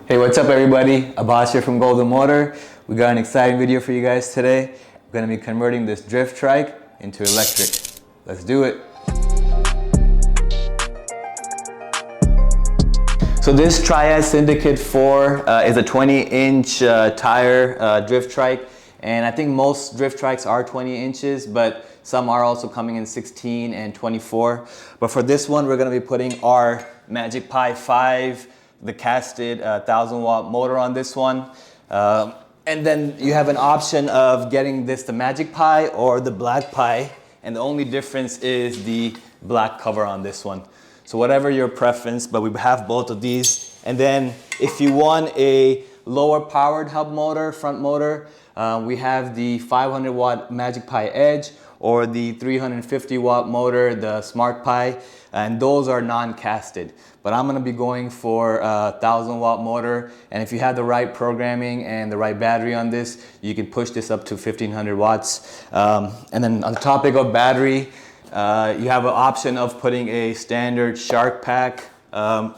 Hey, what's up everybody? Abbas here from Golden Motor. We got an exciting video for you guys today. We're going to be converting this drift trike into electric. Let's do it. So this Triad Syndicate 4 is a 20-inch tire drift trike. And I think most drift trikes are 20 inches, but some are also coming in 16 and 24. But for this one, we're going to be putting our Magic Pi 5, the casted 1000-watt motor on this one. And then you have an option of getting this the Magic Pi or the Black Pi. And the only difference is the black cover on this one. So whatever your preference, but we have both of these. And then if you want a lower powered hub motor, front motor, we have the 500-watt Magic Pi Edge or the 350-watt motor, the Smart Pi, and those are non-casted. But I'm gonna be going for a 1000-watt motor, and if you have the right programming and the right battery on this, you can push this up to 1500 watts. And then on the topic of battery, you have an option of putting a standard Shark pack,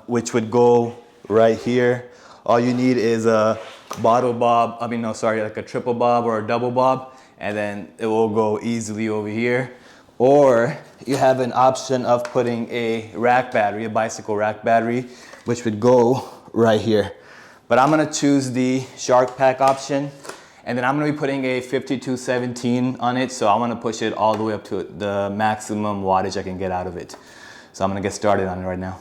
which would go right here. All you need is a bottle bob, like a triple bob or a double bob, and then it will go easily over here. Or you have an option of putting a rack battery, a bicycle rack battery, which would go right here. But I'm gonna choose the Shark pack option, and then I'm gonna be putting a 5217 on it, so I'm gonna push it all the way up to the maximum wattage I can get out of it. So I'm gonna get started on it right now.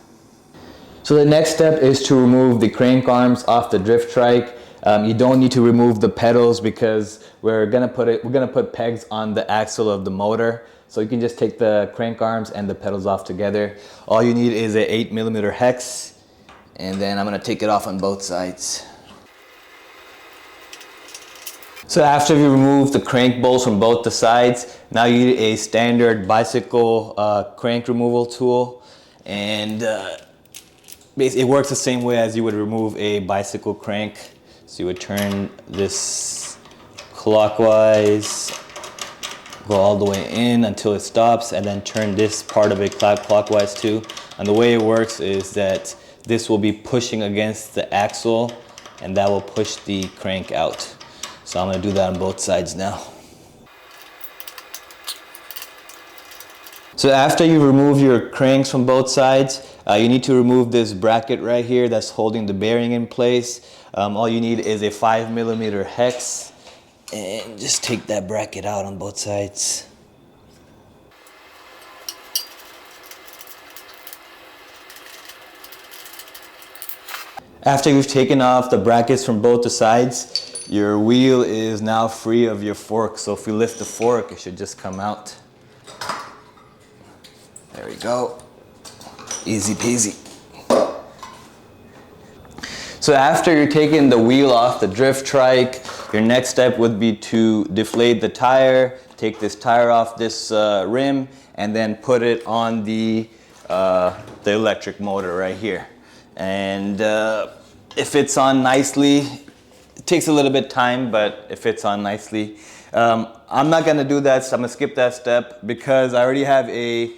So the next step is to remove the crank arms off the drift trike. You don't need to remove the pedals because we're gonna put pegs on the axle of the motor. So you can just take the crank arms and the pedals off together. All you need is a 8mm hex, and then I'm gonna take it off on both sides. So after you remove the crank bolts from both the sides, now you need a standard bicycle crank removal tool, and it works the same way as you would remove a bicycle crank. So you would turn this clockwise, go all the way in until it stops, and then turn this part of it clockwise too. And the way it works is that this will be pushing against the axle, and that will push the crank out. So I'm gonna do that on both sides now. So after you remove your cranks from both sides, you need to remove this bracket right here that's holding the bearing in place. All you need is a 5mm hex, and just take that bracket out on both sides. After you've taken off the brackets from both the sides, your wheel is now free of your fork. So if you lift the fork, it should just come out. There we go. Easy peasy. So after you're taking the wheel off the drift trike, your next step would be to deflate the tire, take this tire off this rim, and then put it on the electric motor right here. And if it's on nicely, it takes a little bit of time, but if it's on nicely, I'm not gonna do that, so I'm gonna skip that step because I already have a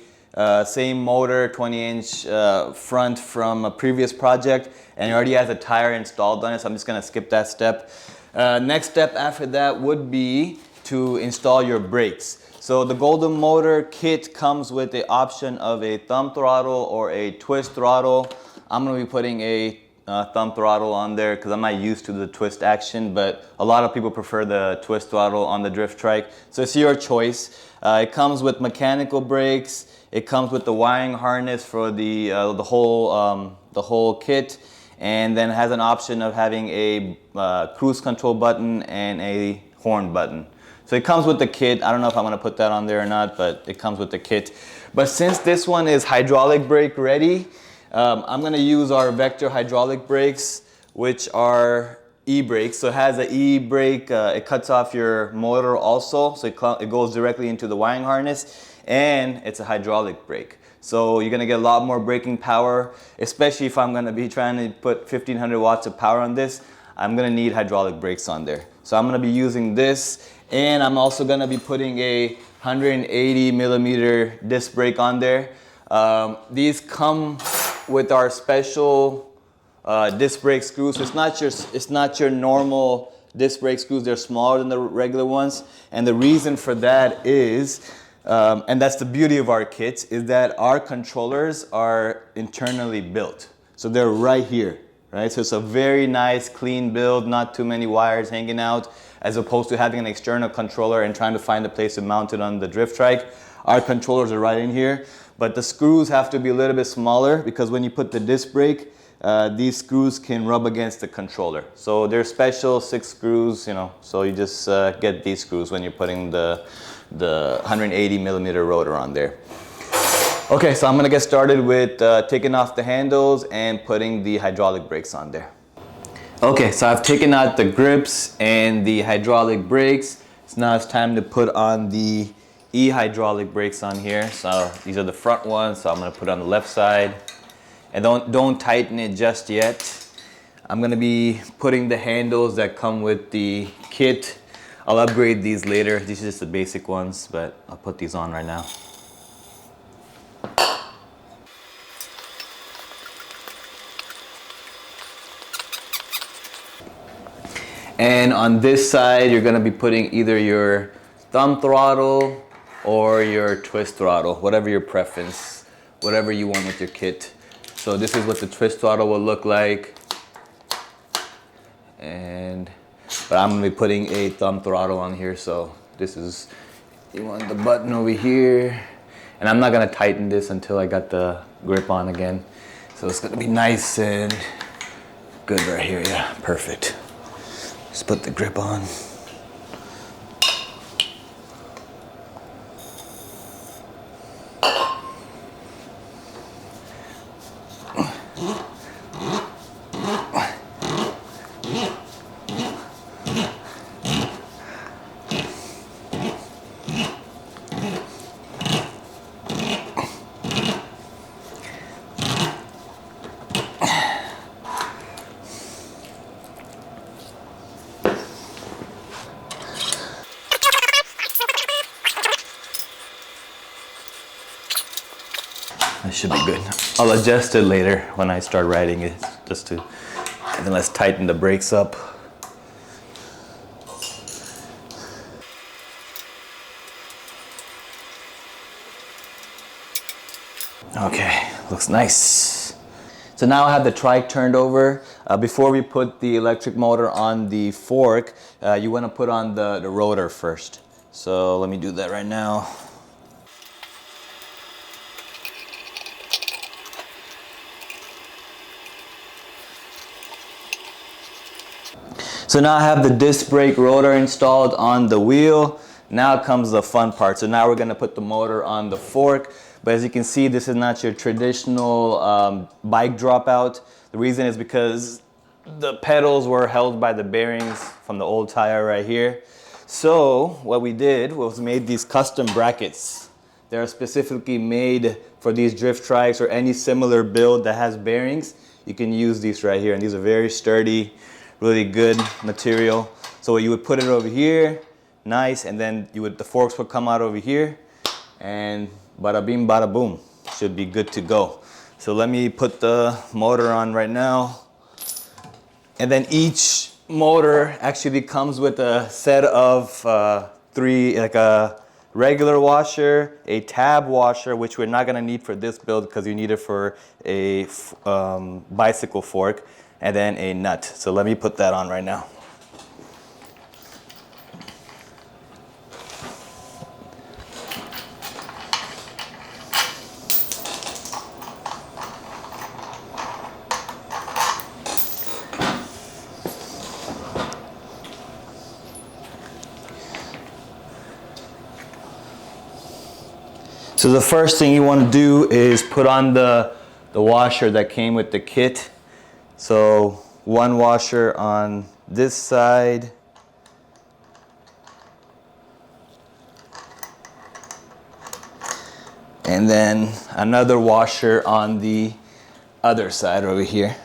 same motor, 20-inch front from a previous project, and it already has a tire installed on it, so I'm just gonna skip that step. Next step after that would be to install your brakes. So the Golden Motor kit comes with the option of a thumb throttle or a twist throttle. I'm gonna be putting a thumb throttle on there because I'm not used to the twist action, but a lot of people prefer the twist throttle on the drift trike. So it's your choice. It comes with mechanical brakes. It comes with the wiring harness for the whole kit, and then has an option of having a cruise control button and a horn button. So it comes with the kit. I don't know if I'm gonna put that on there or not, but it comes with the kit. But since this one is hydraulic brake ready, I'm gonna use our Vector hydraulic brakes, which are e-brakes. So it has an e-brake, it cuts off your motor also, so it goes directly into the wiring harness, and it's a hydraulic brake. So you're gonna get a lot more braking power, especially if I'm gonna be trying to put 1500 watts of power on this. I'm gonna need hydraulic brakes on there. So I'm gonna be using this, and I'm also gonna be putting a 180mm disc brake on there. These come with our special disc brake screws. So it's not your normal disc brake screws. They're smaller than the regular ones, and the reason for that is, and that's the beauty of our kits, is that our controllers are internally built. So they're right here, right? So it's a very nice, clean build, not too many wires hanging out, as opposed to having an external controller and trying to find a place to mount it on the drift trike. Our controllers are right in here, but the screws have to be a little bit smaller because when you put the disc brake, these screws can rub against the controller. So they're special 6 screws, you know, so you just get these screws when you're putting the 180 millimeter rotor on there. Okay, so I'm gonna get started with taking off the handles and putting the hydraulic brakes on there. Okay, so I've taken out the grips and the hydraulic brakes. So now it's time to put on the hydraulic brakes on here. So these are the front ones, so I'm gonna put it on the left side. And don't tighten it just yet. I'm gonna be putting the handles that come with the kit. I'll upgrade these later. These are just the basic ones, but I'll put these on right now. And on this side, you're gonna be putting either your thumb throttle or your twist throttle, whatever your preference, whatever you want with your kit. So this is what the twist throttle will look like. But I'm gonna be putting a thumb throttle on here. So this is, you want the button over here. And I'm not gonna tighten this until I got the grip on again. So it's gonna be nice and good right here, yeah, perfect. Just put the grip on. That should be good. I'll adjust it later when I start riding it, just to, and then let's tighten the brakes up. Okay, looks nice. So now I have the trike turned over. Before we put the electric motor on the fork, you want to put on the rotor first. So let me do that right now. So now I have the disc brake rotor installed on the wheel. Now comes the fun part. So now we're gonna put the motor on the fork. But as you can see, this is not your traditional bike dropout. The reason is because the pedals were held by the bearings from the old tire right here. So what we did was made these custom brackets. They're specifically made for these drift trikes or any similar build that has bearings. You can use these right here, and these are very sturdy, really good material. So you would put it over here, nice, and then the forks would come out over here, and bada bing, bada boom, should be good to go. So let me put the motor on right now. And then each motor actually comes with a set of 3, like a regular washer, a tab washer, which we're not gonna need for this build because you need it for a bicycle fork, and then a nut. So let me put that on right now. So the first thing you want to do is put on the washer that came with the kit. So one washer on this side. And then another washer on the other side over here.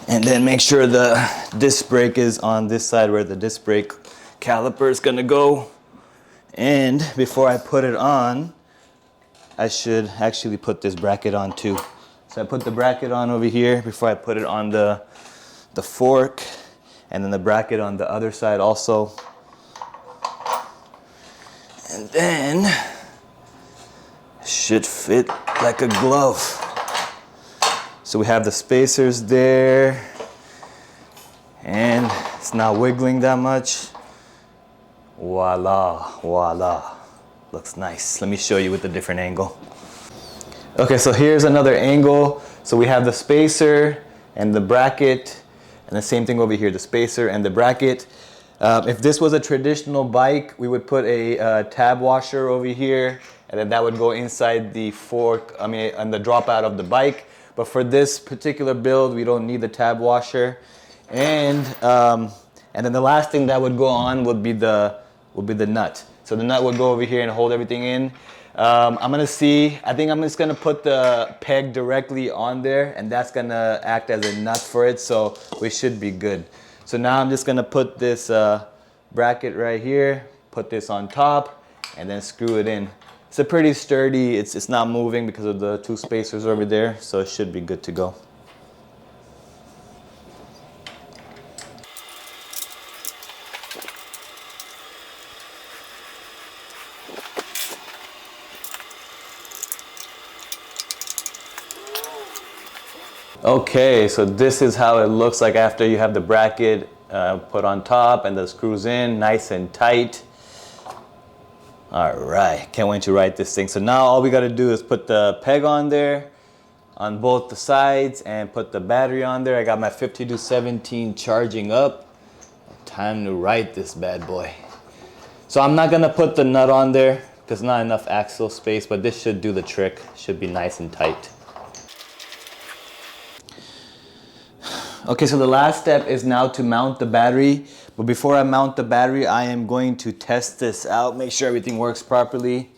And then make sure the disc brake is on this side where the disc brake caliper is gonna go. And before I put it on, I should actually put this bracket on too. So I put the bracket on over here before I put it on the fork, and then the bracket on the other side also. And then it should fit like a glove. So we have the spacers there, and it's not wiggling that much. Voila, voila. Looks nice. Let me show you with a different angle. Okay, so here's another angle. So we have the spacer and the bracket, and the same thing over here, the spacer and the bracket. If this was a traditional bike, we would put a tab washer over here, and then that would go inside the fork, and the dropout of the bike. But for this particular build, we don't need the tab washer. And then the last thing that would go on would be the nut. So the nut would go over here and hold everything in. I'm gonna see, I think I'm just gonna put the peg directly on there, and that's gonna act as a nut for it, so we should be good. So now I'm just gonna put this bracket right here, put this on top, and then screw it in. It's a pretty sturdy, it's not moving because of the two spacers over there, so it should be good to go. Okay, so this is how it looks like after you have the bracket put on top and the screws in, nice and tight. All right, can't wait to ride this thing. So now all we gotta do is put the peg on there on both the sides and put the battery on there. I got my 5217 charging up. Time to ride this bad boy. So I'm not gonna put the nut on there because not enough axle space, but this should do the trick. Should be nice and tight. Okay, so the last step is now to mount the battery. But before I mount the battery, I am going to test this out, make sure everything works properly.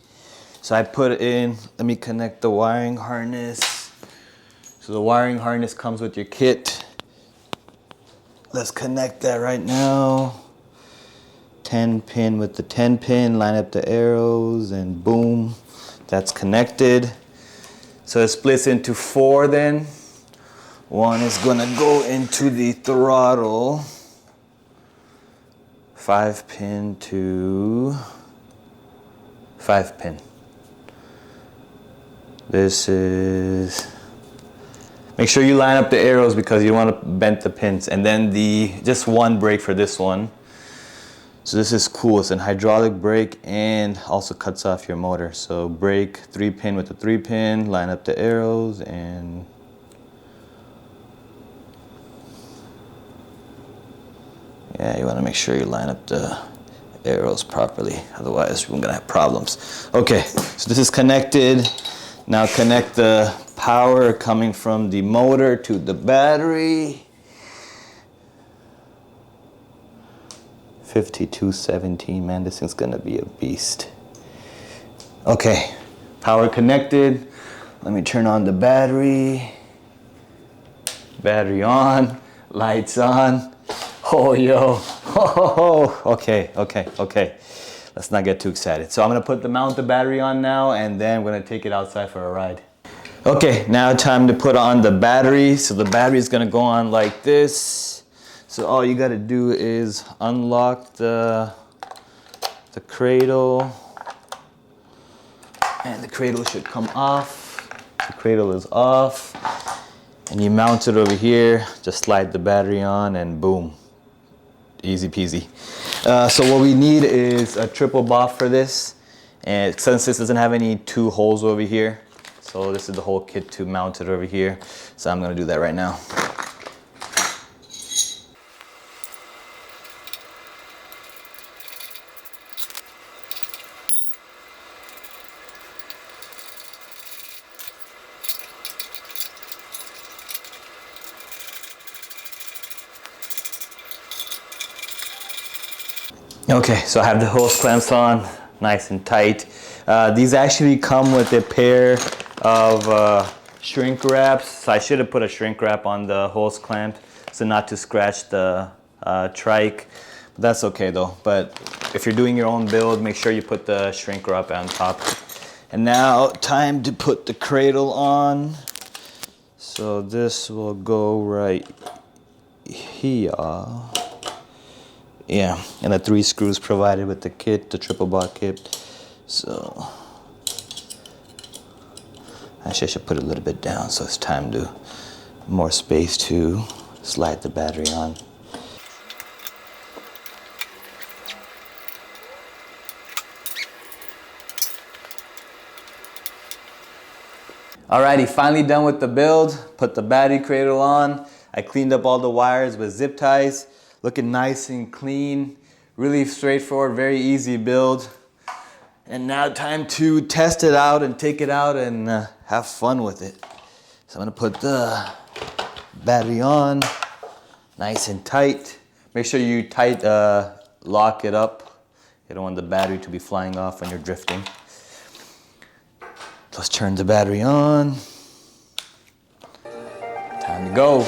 So I put in, let me connect the wiring harness. So the wiring harness comes with your kit. Let's connect that right now. 10 pin with the 10 pin, line up the arrows, and boom, that's connected. So it splits into 4 then. One is gonna go into the throttle. 5 pin to 5 pin. This is, make sure you line up the arrows because you don't want to bend the pins. And then just one brake for this one. So this is cool, it's an hydraulic brake and also cuts off your motor. So brake 3 pin with the 3 pin, line up the arrows, and yeah, you want to make sure you line up the arrows properly, otherwise we're gonna have problems. Okay, so this is connected. Now connect the power coming from the motor to the battery. 5217, man, this thing's gonna be a beast. Okay, power connected. Let me turn on the battery. Battery on, lights on. Oh, yo, oh, okay. Let's not get too excited. So I'm gonna mount the battery on now, and then we're gonna take it outside for a ride. Okay, now time to put on the battery. So the battery is gonna go on like this. So all you gotta do is unlock the cradle, and the cradle should come off. The cradle is off, and you mount it over here. Just slide the battery on, and boom. Easy peasy. So what we need is a triple boff for this, and since this doesn't have any 2 holes over here, so this is the whole kit to mount it over here. So I'm gonna do that right now. Okay, so I have the hose clamps on, nice and tight. These actually come with a pair of shrink wraps. So I should have put a shrink wrap on the hose clamp so not to scratch the trike. But that's okay though. But if you're doing your own build, make sure you put the shrink wrap on top. And now time to put the cradle on. So this will go right here. Yeah, and the 3 screws provided with the kit, the triple bar kit. So actually I should put it a little bit down so it's time to more space to slide the battery on. Alrighty, finally done with the build. Put the battery cradle on. I cleaned up all the wires with zip ties. Looking nice and clean. Really straightforward, very easy build. And now time to test it out and take it out and have fun with it. So I'm gonna put the battery on, nice and tight. Make sure you tight lock it up. You don't want the battery to be flying off when you're drifting. Let's turn the battery on. Time to go.